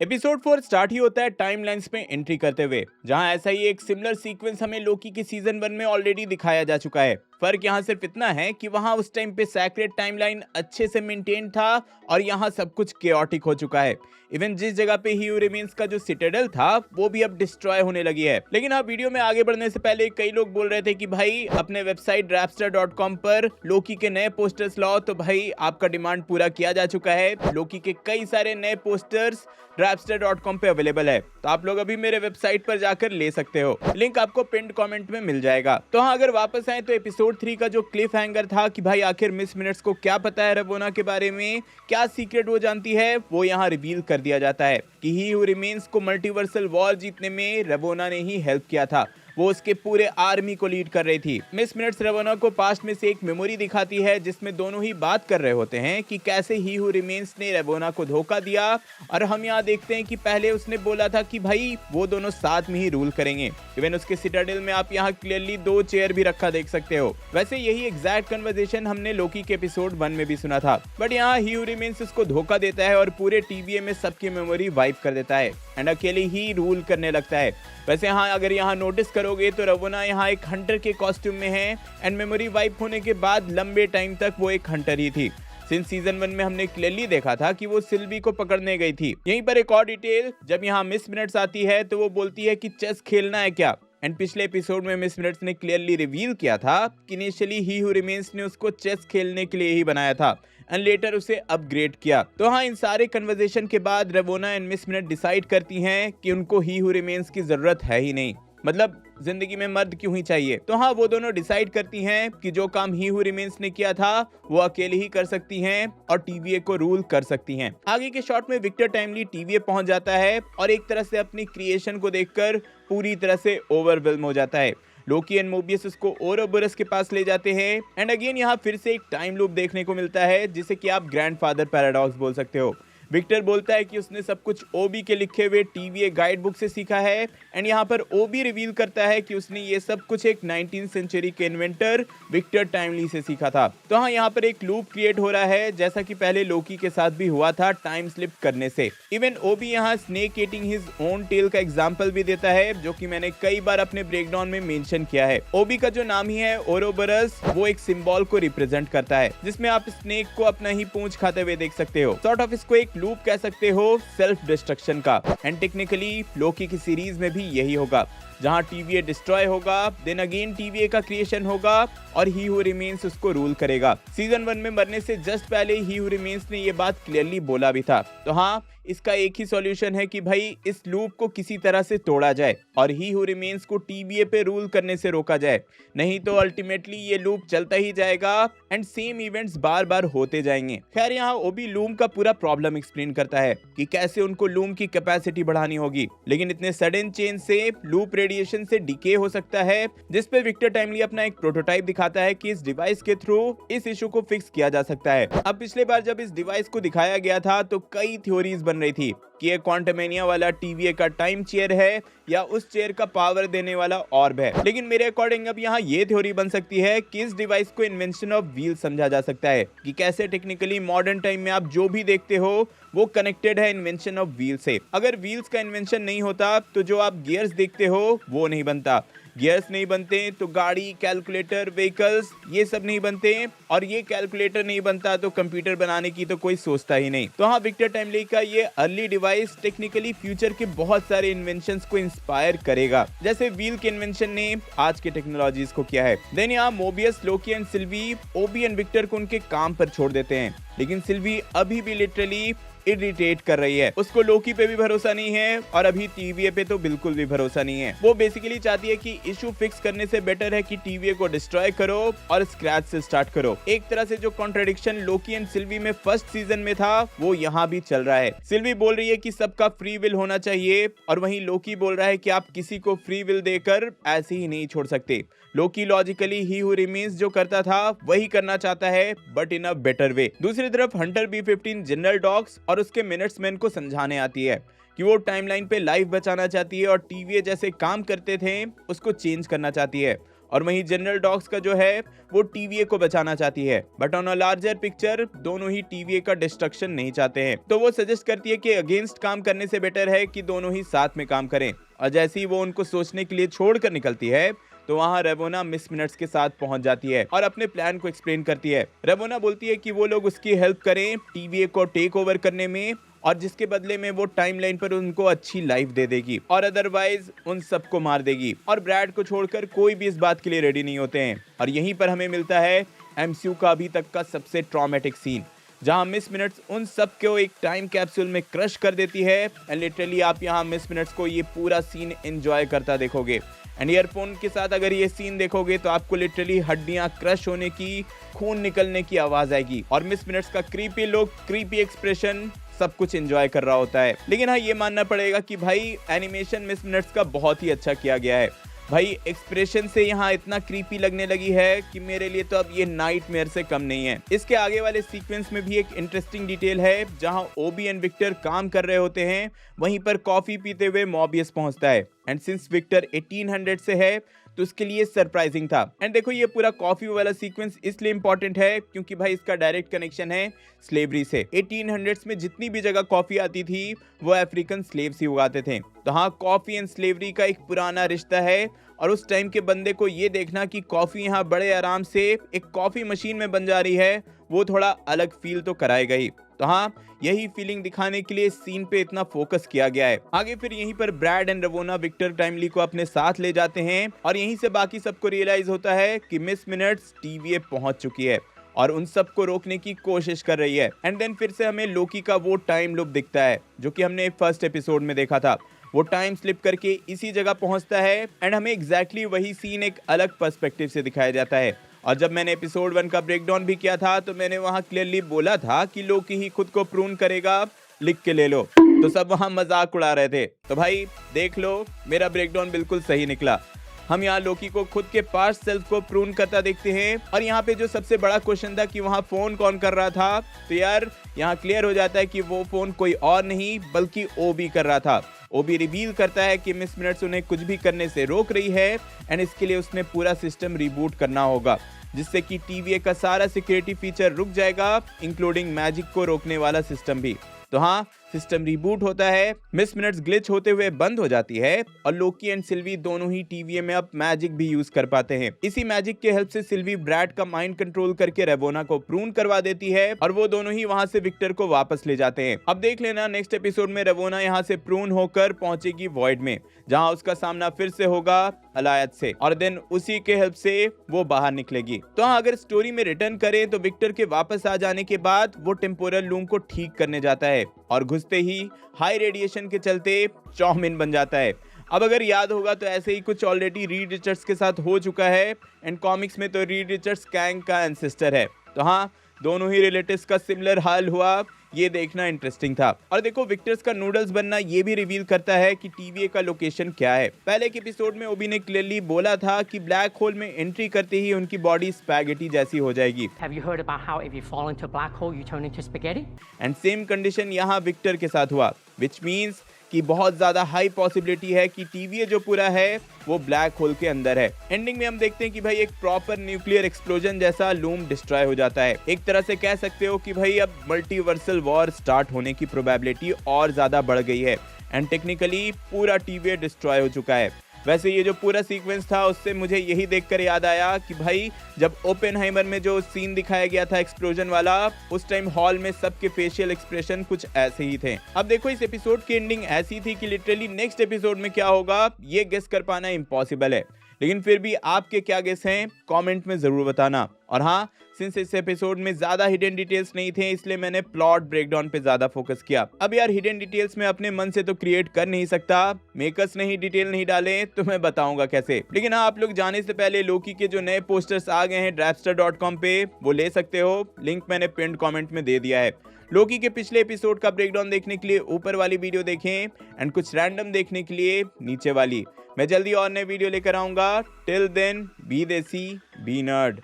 Episode 4 start ही होता है timelines में एंट्री करते हुए, जहां ऐसा ही एक सिमिलर सीक्वेंस हमें लोकी की सीजन 1 में ऑलरेडी दिखाया जा चुका है। फर्क यहां सिर्फ इतना है कि वहां उस टाइम पे सैक्रेड टाइमलाइन अच्छे से मेंटेन था और यहां सब कुछ केओटिक हो चुका है। इवन जिस जगह पे ही रिमेन्स का जो सिटाडेल था वो भी अब डिस्ट्रॉय होने लगी है। लेकिन हाँ, वीडियो में आगे बढ़ने से पहले कई लोग बोल रहे थे कि भाई अपने वेबसाइट rapstar.com पर लोकी के नए पोस्टर्स लाओ, तो भाई आपका डिमांड पूरा किया जा चुका है। लोकी के कई सारे नए पोस्टर्स rapstar.com पे अवेलेबल है, तो आप लोग अभी मेरे वेबसाइट पर जाकर ले सकते हो। लिंक आपको पिंड कमेंट में मिल जाएगा। तो हाँ, अगर वापस आए तो एपिसोड 3 का जो क्लिफ हैंगर था कि भाई आखिर मिस मिनट्स को क्या पता है रवोना के बारे में, क्या सीक्रेट वो जानती है, वो यहाँ रिवील कर दिया जाता है कि ही हू रिमेन्स को मल्टीवर्सल वॉर जीतने में रवोना ने ही हेल्प किया था। वो उसके पूरे आर्मी को लीड कर रही थी। मिस मिनट्स रवोना को पास्ट में से एक मेमोरी दिखाती है जिसमें दोनों ही बात कर रहे होते हैं कि कैसे ही हू रिमेन्स ने रवोना को धोखा दिया, और हम यहाँ देखते हैं कि पहले उसने बोला था कि भाई वो दोनों साथ में ही रूल करेंगे। इवन उसके सिटाडेल में आप यहाँ क्लियरली 2 चेयर भी रखा देख सकते हो। वैसे यही एग्जैक्ट कन्वर्सेशन हमने लोकी के एपिसोड 1 में भी सुना था, बट यहाँ ही हू रिमेन्स उसको धोखा देता है और पूरे टीवीए में सबकी मेमोरी वाइप कर देता है एंड अकेले ही रूल करने लगता है। वैसे हाँ, अगर यहाँ नोटिस करोगे तो रवोना यहाँ एक हंटर के कॉस्ट्यूम में है एंड मेमोरी वाइप होने के बाद लंबे टाइम तक वो एक हंटर ही थी। सिंस सीजन 1 में हमने क्लियरली देखा था कि वो सिल्वी को पकड़ने गई थी। यहीं पर एक और डिटेल, जब यहाँ मिस मिनट्स आती है तो वो बोलती है कि चेस खेलना है क्या, एंड पिछले एपिसोड में मिस मिनट्स ने क्लियरली रिवील किया था कि इनिशियली ही हू रिमेन्स ने उसको चेस खेलने के लिए ही बनाया था एंड लेटर उसे अपग्रेड किया। तो हाँ, इन सारे कन्वर्सेशन के बाद रवोना एंड मिस मिनट डिसाइड करती हैं कि उनको ही हू रिमेन्स की जरूरत है ही नहीं, मतलब जिंदगी में मर्द क्यों ही चाहिए। तो हाँ, वो दोनों डिसाइड करती हैं कि जो काम ही हू रिमेन्स ने किया था वो अकेले ही कर सकती हैं और टीवीए को रूल कर सकती हैं। आगे के शॉट में विक्टर टाइमली टीवीए पहुंच जाता है और एक तरह से अपनी क्रिएशन को देखकर पूरी तरह से ओवरवेल्म हो जाता है। लोकी एंड मोबियस उसको ओरोबोरस के पास ले जाते हैं एंड अगेन यहाँ फिर से एक टाइम लूप देखने को मिलता है जिसे कि आप ग्रैंडफादर पैराडॉक्स बोल सकते हो। विक्टर बोलता है कि उसने सब कुछ ओबी के लिखे हुए टीवीए गाइड बुक से सीखा है एंड यहाँ पर ओबी रिवील करता है कि उसने ये सब कुछ एक 19th सेंचुरी के इन्वेंटर विक्टर टाइमली से सीखा था। तो हाँ, यहाँ पर एक लूप क्रिएट हो रहा है जैसा कि पहले लोकी के साथ भी हुआ था टाइम स्लिप करने से। इवन ओबी यहाँ snake eating his own tail का एग्जाम्पल भी देता है, जो कि मैंने कई बार अपने ब्रेकडाउन में मेंशन किया है। ओबी का जो नाम ही है ओरोबोरस, वो एक सिंबल को रिप्रेजेंट करता है जिसमें आप स्नेक को अपना ही पूंछ खाते हुए देख सकते हो। सॉर्ट ऑफ इसको एक लूप कह सकते हो सेल्फ डिस्ट्रक्शन का, एंड टेक्निकली लोकी की सीरीज में भी यही होगा, जहां टीवीए डिस्ट्रॉय होगा, देन अगेन टीवीए का क्रिएशन होगा और ही हू रिमेन्स उसको रूल करेगा। सीजन 1 में मरने से जस्ट पहले ही हू रिमेन्स ने ये बात क्लियरली बोला भी था। तो हाँ, इसका एक ही सॉल्यूशन है कि भाई इस लूप को किसी तरह से तोड़ा जाए और ही हू रिमेन्स को टीवीए पे रूल करने से रोका जाए, नहीं तो अल्टीमेटली ये लूप चलता ही जाएगा एंड सेम इवेंट्स बार बार होते जाएंगे। खैर, यहाँ ओबी लूम का पूरा प्रॉब्लम एक्सप्लेन करता है कि कैसे उनको लूम की कैपेसिटी बढ़ानी होगी, लेकिन इतने सडन चेंज से लूप रेडिएशन से डिके हो सकता है, जिस पे विक्टर टाइमली अपना एक प्रोटोटाइप दिखाता है कि इस डिवाइस के थ्रू इस इशू को फिक्स किया जा सकता है। अब पिछले बार जब इस डिवाइस को दिखाया गया था तो कई थ्योरीज बन रही थी कि ये क्वांटमेनिया वाला टीवीए का टाइम चेयर है या उस चेयर का पावर देने वाला ऑर्ब है, लेकिन मेरे अकॉर्डिंग अब यहाँ ये थ्योरी बन सकती है कि इस डिवाइस को इन्वेंशन ऑफ व्हील समझा जा सकता है, कि कैसे टेक्निकली मॉडर्न टाइम में आप जो भी देखते हो वो कनेक्टेड है इन्वेंशन ऑफ व्हील से। अगर व्हील्स का इन्वेंशन नहीं होता तो जो आप गियर्स देखते हो वो नहीं बनता, गियर्स नहीं बनते तो गाड़ी, कैलकुलेटर, व्हीकल्स ये सब नहीं बनते, और ये कैलकुलेटर नहीं बनता तो कंप्यूटर बनाने की तो कोई सोचता ही नहीं। तो हाँ, विक्टर टाइमली का ये अर्ली डिवाइस टेक्निकली फ्यूचर के बहुत सारे इन्वेंशंस को इंस्पायर करेगा, जैसे व्हील के इन्वेंशन ने आज के टेक्नोलॉजीज को किया है। देन यहाँ Mobius, Loki and Sylvie OB and Victor को उनके काम पर छोड़ देते हैं, लेकिन सिल्वी अभी भी लिटरली इरिटेट कर रही है। उसको लोकी पे भी भरोसा नहीं है और अभी टीवीए पे तो बिल्कुल भी भरोसा नहीं है। वो बेसिकली चाहती है कि इशू फिक्स करने से बेटर है कि टीवीए को डिस्ट्रॉय करो और स्क्रैच से स्टार्ट करो। एक तरह से जो कॉन्ट्रडिक्शन लोकी एंड सिल्वी में फर्स्ट सीजन में था वो यहाँ भी चल रहा है। सिल्वी बोल रही है कि सबका फ्री विल होना चाहिए और वहीं लोकी बोल रहा है कि आप किसी को फ्री विल देकर ऐसे ही नहीं छोड़ सकते। लोकी लॉजिकली ही हू रिमेन्स जो करता था वही करना चाहता है, but in a better way. दूसरी तरफ हंटर B-15 जनरल डॉग्स और उसके मिनट्समैन को समझाने आती है कि वो टाइमलाइन पे लाइफ बचाना चाहती है और टीवीए जैसे काम करते थे उसको चेंज करना चाहती है, और वहीं जनरल डॉग्स का जो है वो TVA को बचाना चाहती है, but on a larger picture दोनों ही TVA का डिस्ट्रक्शन नहीं चाहते हैं। तो वो सजेस्ट करती है कि अगेंस्ट काम करने से बेटर है कि दोनों ही साथ में काम करें। और जैसे ही वो उनको सोचने के लिए छोड़कर निकलती है तो वहां रेवोना मिस मिनट्स के साथ पहुंच जाती है और अपने प्लान को एक्सप्लेन करती है। रेवोना बोलती है कि वो लोग उसकी हेल्प करें TVA को टेक ओवर करने में, और जिसके बदले में वो टाइमलाइन पर उनको अच्छी लाइफ दे देगी और अदरवाइज उन सबको मार देगी। और ब्रैड को छोड़कर कोई भी इस बात के लिए रेडी नहीं होते हैं। और यहीं पर हमें मिलता है MCU का अभी तक का सबसे ट्रॉमेटिक सीन, जहां मिस मिनट्स उन सब को एक टाइम कैप्सूल में क्रश कर देती है। एंड लिटरली आप यहां मिस मिनट्स को ये पूरा सीन एंजॉय करता देखोगे। एंड ईयरफोन के साथ अगर ये सीन देखोगे तो आपको लिटरली हड्डियां क्रश होने की, खून निकलने की आवाज आएगी। और मिस मिनट्स का क्रीपी लुक, क्रीपी एक्सप्रेशन सब कुछ एंजॉय कर रहा होता है। लेकिन हाँ, ये मानना पड़ेगा कि भाई एनिमेशन मिस मिनट्स का बहुत ही अच्छा किया गया है। भाई एक्सप्रेशन से यहाँ इतना क्रीपी लगने लगी है कि मेरे लिए तो अब ये नाइटमेयर से कम नहीं है। इसके आगे वाले सीक्वेंस में भी एक इंटरेस्टिंग डिटेल है, जहाँ ओबी एंड विक्टर काम कर रहे होते हैं, वहीं पर कॉफी पीते हुए मॉबियस पहुंचता है। एंड सिंस विक्टर 1800 से है तो उसके लिए सरप्राइजिंग था। एंड देखो, ये पूरा कॉफी वाला सीक्वेंस इसलिए इंपॉर्टेंट है क्योंकि भाई इसका डायरेक्ट कनेक्शन है स्लेवरी से। 1800s में जितनी भी जगह कॉफी आती थी वो अफ्रीकन स्लेव्स ही उगाते थे। तो हाँ, कॉफी एंड स्लेवरी का एक पुराना रिश्ता है। और उस टाइम के बंदे को ये देखना कि कॉफी यहाँ बड़े आराम से एक कॉफी मशीन में बन जा रही है, वो थोड़ा अलग फील तो कराएगा ही। तो हाँ, यही फीलिंग दिखाने के लिए सीन पे इतना फोकस किया गया है। आगे फिर यहीं पर ब्रैड एंड रेवोना विक्टर टाइमली को अपने साथ ले जाते हैं और यहीं से बाकी सबको रियलाइज होता है कि मिस मिनट्स TVA पहुंच चुकी है और उन सबको रोकने की कोशिश कर रही है। एंड देन फिर से हमें लोकी का वो टाइम लूप दिखता है जो कि हमने फर्स्ट एपिसोड में देखा था। वो टाइम स्लिप करके इसी जगह पहुंचता है एंड हमें एग्जैक्टली वही सीन एक अलग पर्सपेक्टिव से दिखाया जाता है। और जब मैंने एपिसोड 1 का ब्रेकडाउन भी किया था तो मैंने वहां क्लियरली बोला था कि लोकी ही खुद को प्रूव करेगा, लिख के ले लो। तो सब वहां मजाक उड़ा रहे थे। तो भाई देख लो, मेरा ब्रेकडाउन बिल्कुल सही निकला। हम यहाँ लोकी को खुद के पास्ट सेल्फ को प्रूव करता देखते हैं। और यहाँ पे जो सबसे बड़ा क्वेश्चन था कि वहाँ फोन कौन कर रहा था, तो यार यहाँ क्लियर हो जाता है कि वो फोन कोई और नहीं बल्कि ओबी कर रहा था। ओबी रिवील करता है कि मिस मिनट्स उन्हें कुछ भी करने से रोक रही है एंड इसके लिए उसने पूरा सिस्टम रिबूट करना होगा, जिससे कि TVA का सारा सिक्योरिटी फीचर रुक जाएगा, इंक्लूडिंग मैजिक को रोकने वाला सिस्टम भी। तो हाँ, सिस्टम रिबूट होता है, मिस मिनट्स ग्लिच होते हुए बंद हो जाती है और लोकी एंड सिल्वी दोनों ही TVA में अब मैजिक भी यूज कर पाते हैं। इसी मैजिक के हेल्प से सिल्वी ब्रैड का माइंड कंट्रोल करके रेवोना को प्रून करवा देती है और वो दोनों ही वहां से विक्टर को वापस ले जाते हैं। अब देख लेना नेक्स्ट एपिसोड में रेवोना यहाँ से प्रून होकर पहुंचेगी वॉइड में, जहां उसका सामना फिर से होगा अलायत से और देन उसी के हेल्प से वो बाहर निकलेगी। तो हाँ, अगर स्टोरी में रिटर्न करें तो विक्टर के वापस आ जाने के बाद वो टेम्पोरल लूम को ठीक करने जाता है और घुसते ही हाई रेडिएशन के चलते चाउमीन बन जाता है। अब अगर याद होगा तो ऐसे ही कुछ ऑलरेडी रीड रिचर्ड्स के साथ हो चुका है एंड कॉमिक्स में तो रीड रिचर्ड्स कैंग का एंसेस्टर है। तो हाँ, दोनों ही रिलेटिव्स का सिमिलर हाल हुआ, ये देखना इंटरेस्टिंग था। और देखो, विक्टर्स का नूडल्स बनना ये भी रिवील करता है कि TVA का लोकेशन क्या है। पहले के एपिसोड में ओबी ने क्लियरली बोला था कि ब्लैक होल में एंट्री करते ही उनकी बॉडी स्पैगेटी जैसी हो जाएगी। Have you heard about how if you fall into a black hole you turn into spaghetti? And same condition यहाँ विक्टर के साथ हुआ, विच मीन्स कि बहुत ज्यादा हाई पॉसिबिलिटी है कि TVA जो पूरा है वो ब्लैक होल के अंदर है। एंडिंग में हम देखते हैं कि भाई एक प्रॉपर न्यूक्लियर एक्सप्लोजन जैसा लूम डिस्ट्रॉय हो जाता है। एक तरह से कह सकते हो कि भाई अब मल्टीवर्सल वॉर स्टार्ट होने की प्रोबेबिलिटी और ज्यादा बढ़ गई है एंड टेक्निकली पूरा TVA डिस्ट्रॉय हो चुका है। वैसे ये जो पूरा सीक्वेंस था उससे मुझे यही देखकर याद आया कि भाई जब ओपेनहाइमर में जो सीन दिखाया गया था एक्सप्लोजन वाला, उस टाइम हॉल में सबके फेशियल एक्सप्रेशन कुछ ऐसे ही थे। अब देखो, इस एपिसोड की एंडिंग ऐसी थी कि लिटरली नेक्स्ट एपिसोड में क्या होगा ये गेस कर पाना इम्पॉसिबल है, लेकिन फिर भी आपके क्या गेस हैं कमेंट में जरूर बताना। और हाँ, सिंस इस एपिसोड में ज्यादा हिडन डिटेल्स नहीं थे इसलिए मैंने प्लॉट ब्रेकडाउन पे ज्यादा फोकस किया। अब यार हिडन डिटेल्स में अपने मन से तो क्रिएट कर नहीं सकता, मेकर्स ने ही डिटेल नहीं डाले तो मैं बताऊंगा कैसे। लेकिन हाँ, आप लोग जाने से पहले लोकी के जो नए पोस्टर्स आ गए हैं drapster.com पे, वो ले सकते हो, लिंक मैंने पिन्ड कमेंट में दे दिया है। लोकी के पिछले एपिसोड का ब्रेकडाउन देखने के लिए ऊपर वाली वीडियो देखें एंड कुछ रैंडम देखने के लिए नीचे वाली। मैं जल्दी और नए वीडियो लेकर आऊंगा। टिल देन बी देसी बी नर्ड।